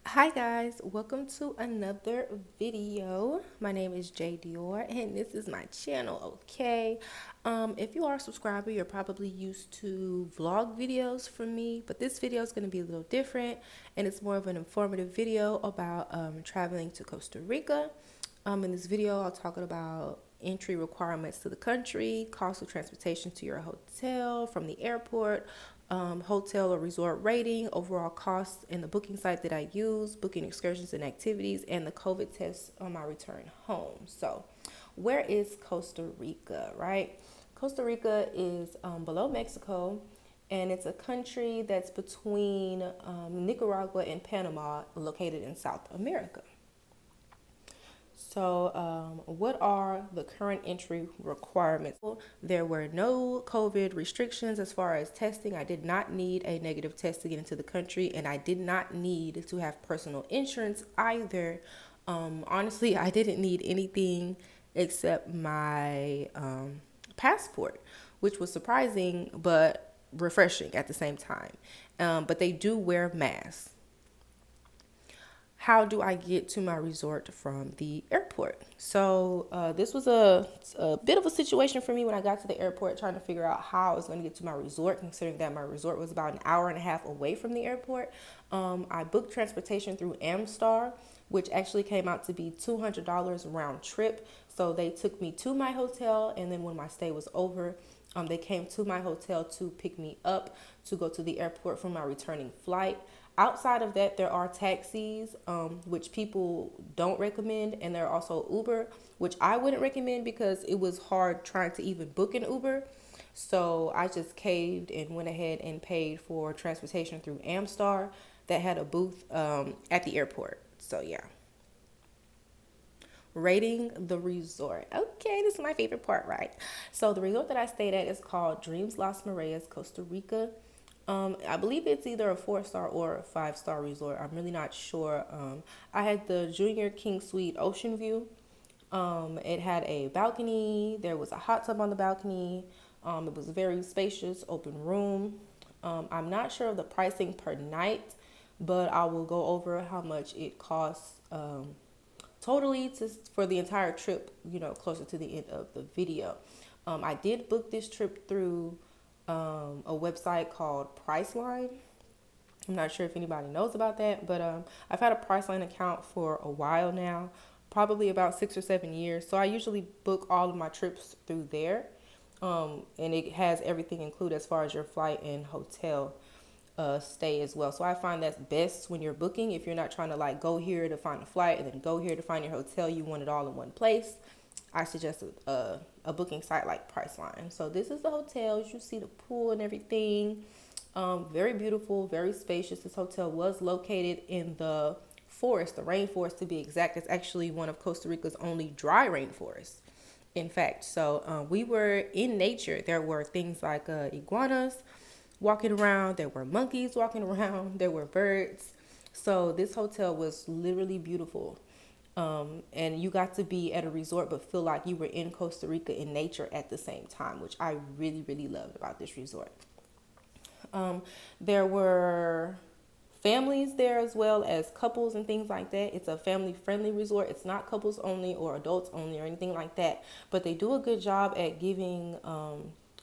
Hi guys, welcome to another video. My name is Jay Dior and this is my channel, okay? If you are a subscriber, you're probably used to vlog videos from me, but this video is going to be a little different and it's more of an informative video about traveling to Costa Rica. In this video, I'll talk about entry requirements to the country, cost of transportation to your hotel from the airport, hotel or resort rating, overall costs, and the booking site that I use, booking excursions and activities, and the COVID test on my return home. So, where is Costa Rica, right? Costa Rica is below Mexico, and it's a country that's between Nicaragua and Panama, located in South America. So, what are the current entry requirements? There were no COVID restrictions as far as testing. I did not need a negative test to get into the country, and I did not need to have personal insurance either. Honestly, I didn't need anything except my passport, which was surprising but refreshing at the same time. But they do wear masks. How do I get to my resort from the airport? So this was a bit of a situation for me when I got to the airport, trying to figure out how I was going to get to my resort, considering that my resort was about an hour and a half away from the airport. I booked transportation through Amstar, which actually came out to be $200 round trip. So they took me to my hotel, and then when my stay was over, they came to my hotel to pick me up to go to the airport for my returning flight. Outside of that, there are taxis, which people don't recommend, and there are also Uber, which I wouldn't recommend because it was hard trying to even book an Uber. So I just caved and went ahead and paid for transportation through Amstar that had a booth at the airport. So yeah. Rating the resort. Okay, this is my favorite part, right? So the resort that I stayed at is called Dreams Las Mareas, Costa Rica. I believe it's either a 4-star or a 5-star resort. I'm really not sure. I had the Junior King Suite Ocean View. It had a balcony. There was a hot tub on the balcony. It was a very spacious, open room. I'm not sure of the pricing per night, but I will go over how much it costs totally for the entire trip, closer to the end of the video. I did book this trip through a website called Priceline. I'm not sure if anybody knows about that, but I've had a Priceline account for a while now, probably about 6 or 7 years. So I usually book all of my trips through there, and it has everything included as far as your flight and hotel stay as well. So I find that's best when you're booking. If you're not trying to like go here to find a flight and then go here to find your hotel, you want it all in one place. I suggest a booking site like Priceline. So this is the hotel. You see the pool and everything. Very beautiful, very spacious. This hotel was located in the forest, the rainforest to be exact. It's actually one of Costa Rica's only dry rainforests, in fact. So we were in nature. There were things like iguanas walking around. There were monkeys walking around. There were birds. So this hotel was literally beautiful. And you got to be at a resort but feel like you were in Costa Rica in nature at the same time, which I really, really loved about this resort. There were families there as well as couples and things like that. It's a family friendly resort. It's not couples only or adults only or anything like that, but they do a good job at giving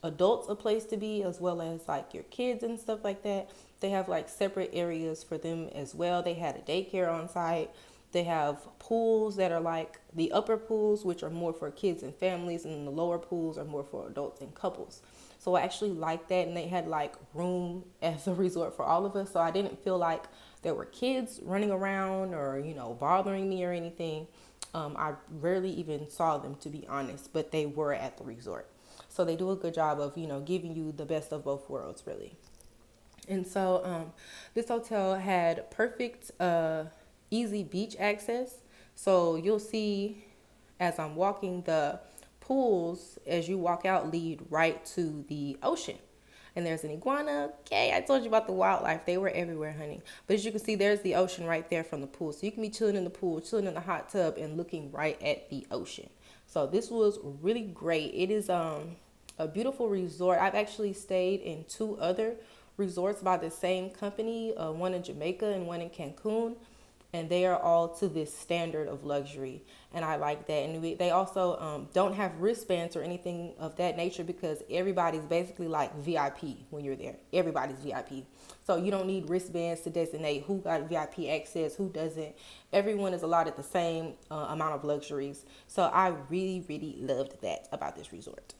adults a place to be as well as like your kids and stuff like that. They have like separate areas for them as well. They had a daycare on site. They have pools that are like the upper pools, which are more for kids and families, and the lower pools are more for adults and couples. So I actually liked that, and they had like room at the resort for all of us. So I didn't feel like there were kids running around or bothering me or anything. I rarely even saw them, to be honest, but they were at the resort. So they do a good job of giving you the best of both worlds, really. And so this hotel had perfect easy beach access. So you'll see as I'm walking, the pools as you walk out lead right to the ocean. And there's an iguana. Okay, I told you about the wildlife. They were everywhere, honey. But as you can see, there's the ocean right there from the pool. So you can be chilling in the pool, chilling in the hot tub, and looking right at the ocean. So this was really great. It is a beautiful resort. I've actually stayed in two other resorts by the same company, one in Jamaica and one in Cancun. and they are all to this standard of luxury, and I like that. And they also don't have wristbands or anything of that nature, because everybody's basically like VIP when you're there. Everybody's VIP, so you don't need wristbands to designate who got VIP access, who doesn't. Everyone is allotted the same amount of luxuries. So I really loved that about this resort.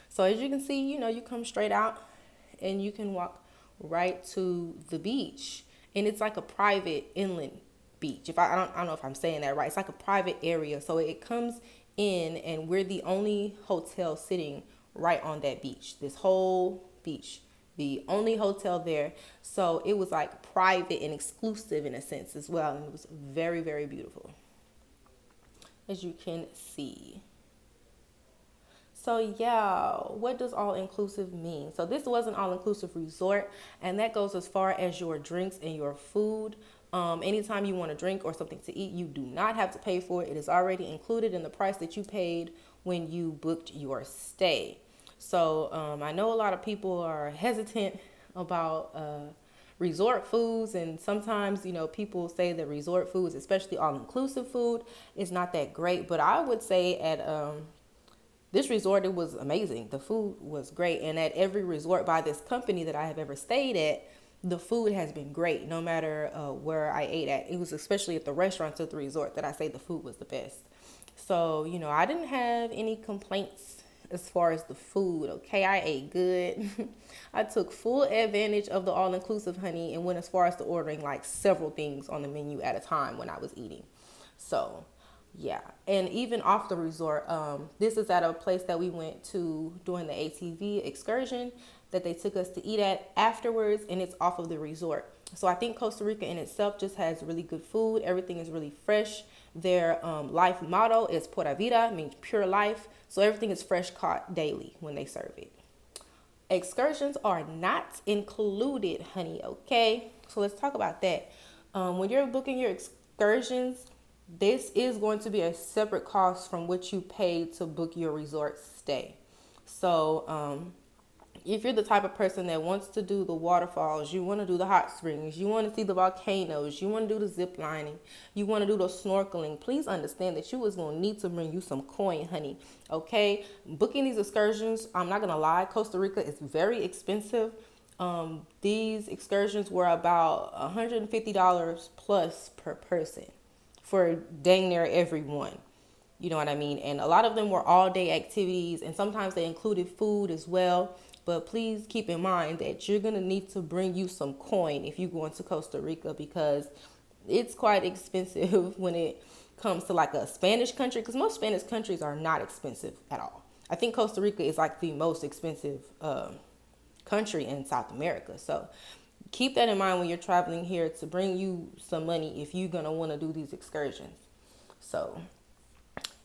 So as you can see, you come straight out and you can walk right to the beach. And it's like a private inland beach. If I don't know if I'm saying that right. It's like a private area. So it comes in, and we're the only hotel sitting right on that beach. This whole beach, the only hotel there. So it was like private and exclusive in a sense as well. And it was very beautiful, as you can see. So yeah, what does all-inclusive mean? So this was an all-inclusive resort, and that goes as far as your drinks and your food. Anytime you want a drink or something to eat, you do not have to pay for it. It is already included in the price that you paid when you booked your stay. So I know a lot of people are hesitant about resort foods, and sometimes people say that resort foods, especially all-inclusive food, is not that great. But I would say at this resort, it was amazing. The food was great. And at every resort by this company that I have ever stayed at, the food has been great, no matter where I ate at. It was especially at the restaurants at the resort that I say the food was the best. So, I didn't have any complaints as far as the food. Okay, I ate good. I took full advantage of the all-inclusive, honey, and went as far as to ordering like several things on the menu at a time when I was eating. So yeah, and even off the resort, this is at a place that we went to during the ATV excursion that they took us to eat at afterwards, and it's off of the resort. So I think Costa Rica in itself just has really good food. Everything is really fresh. Their life motto is Pura Vida, means pure life. So everything is fresh caught daily when they serve it. Excursions are not included, honey, okay? So let's talk about that. When you're booking your excursions, this is going to be a separate cost from what you paid to book your resort stay. So if you're the type of person that wants to do the waterfalls, you want to do the hot springs, you want to see the volcanoes, you want to do the zip lining, you want to do the snorkeling, please understand that you is going to need to bring you some coin, honey. Okay, booking these excursions, I'm not going to lie, Costa Rica is very expensive. These excursions were about $150 plus per person for dang near everyone. You know what I mean? And a lot of them were all day activities, and sometimes they included food as well. But please keep in mind that you're going to need to bring you some coin if you go into Costa Rica, because it's quite expensive when it comes to like a Spanish country, because most Spanish countries are not expensive at all. I think Costa Rica is like the most expensive country in South America. So keep that in mind when you're traveling here, to bring you some money if you're going to want to do these excursions. So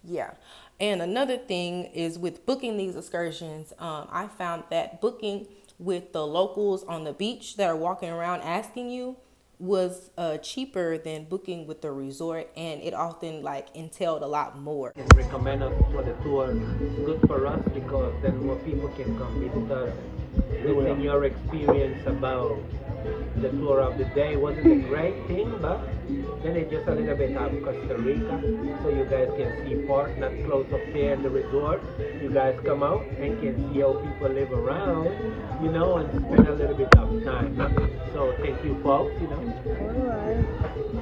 yeah. And another thing is with booking these excursions, I found that booking with the locals on the beach that are walking around asking you was cheaper than booking with the resort, and it often like entailed a lot more. Can recommend us for the tour. It's good for us because then more people can come visit us. Listen your experience about the tour of the day. Wasn't a great thing, but then it's just a little bit of Costa Rica, so you guys can see part, not close up there in the resort. You guys come out and can see how people live around, and spend a little bit of time. So thank you, folks.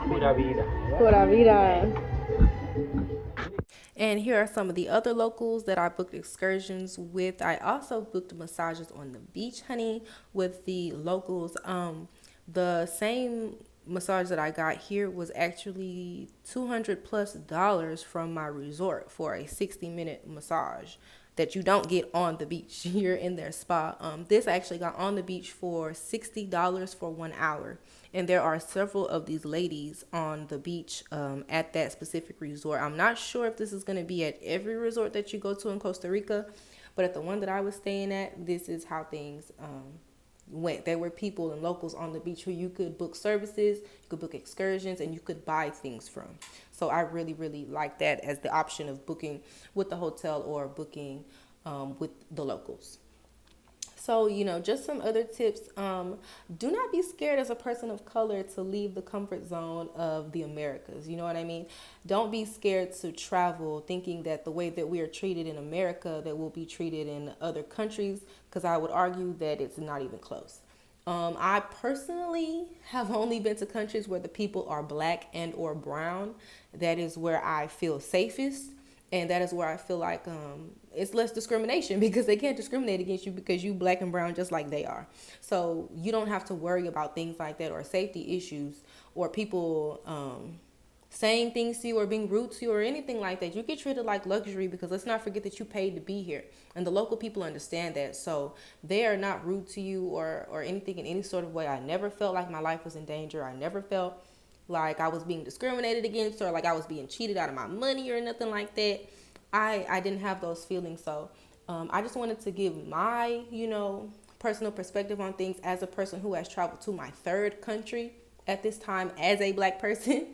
Pura vida. Pura vida. And here are some of the other locals that I booked excursions with. I also booked massages on the beach, honey, with the locals. The same massage that I got here was actually $200+ from my resort for a 60-minute massage that you don't get on the beach. You're in their spa. This I actually got on the beach for $60 for 1 hour. And there are several of these ladies on the beach at that specific resort. I'm not sure if this is going to be at every resort that you go to in Costa Rica, but at the one that I was staying at, this is how things went. There were people and locals on the beach who you could book services, you could book excursions, and you could buy things from. So I really like that as the option of booking with the hotel or booking with the locals. So, just some other tips. Do not be scared as a person of color to leave the comfort zone of the Americas. You know what I mean? Don't be scared to travel thinking that the way that we are treated in America, that we'll be treated in other countries, because I would argue that it's not even close. I personally have only been to countries where the people are black and or brown. That is where I feel safest, and that is where I feel like it's less discrimination because they can't discriminate against you because you black and brown just like they are. So you don't have to worry about things like that or safety issues or people saying things to you or being rude to you or anything like that. You get treated like luxury because let's not forget that you paid to be here. And the local people understand that. So they are not rude to you or anything in any sort of way. I never felt like my life was in danger. I never felt like I was being discriminated against or like I was being cheated out of my money or nothing like that. I didn't have those feelings. So I just wanted to give my, personal perspective on things as a person who has traveled to my third country at this time as a black person.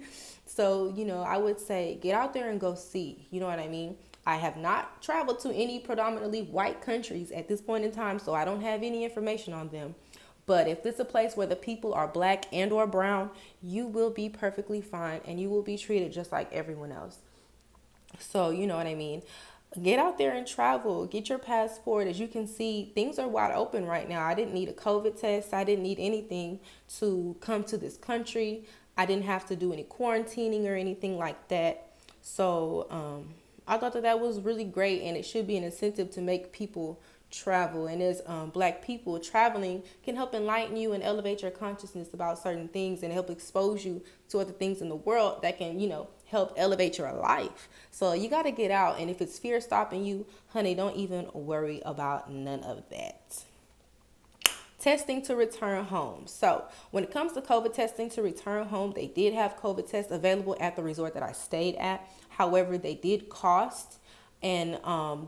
So, I would say get out there and go see, you know what I mean? I have not traveled to any predominantly white countries at this point in time, so I don't have any information on them. But if it's a place where the people are black and or brown, you will be perfectly fine and you will be treated just like everyone else. So, you know what I mean? Get out there and travel. Get your passport. As you can see, things are wide open right now. I didn't need a COVID test. I didn't need anything to come to this country. I didn't have to do any quarantining or anything like that. So I thought that that was really great, and it should be an incentive to make people travel. And as black people, traveling can help enlighten you and elevate your consciousness about certain things and help expose you to other things in the world that can, help elevate your life. So you got to get out. And if it's fear stopping you, honey, don't even worry about none of that. Testing to return home. So when it comes to COVID testing to return home, they did have COVID tests available at the resort that I stayed at. However, they did cost. And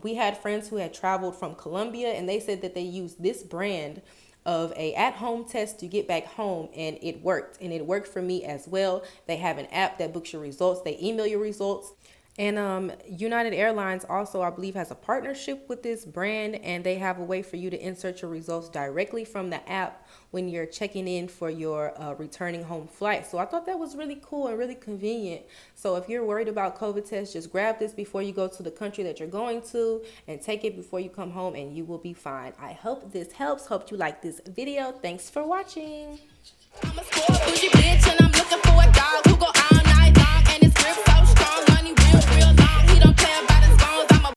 we had friends who had traveled from Colombia, and they said that they used this brand of a at-home test to get back home, and it worked. And it worked for me as well. They have an app that books your results. They email your results. And United Airlines also, I believe, has a partnership with this brand, and they have a way for you to insert your results directly from the app when you're checking in for your returning home flight. So I thought that was really cool and really convenient. So if you're worried about COVID tests, just grab this before you go to the country that you're going to and take it before you come home, and you will be fine. I hope this helps. Hope you like this video. Thanks for watching. I'm a bougie bitch and I'm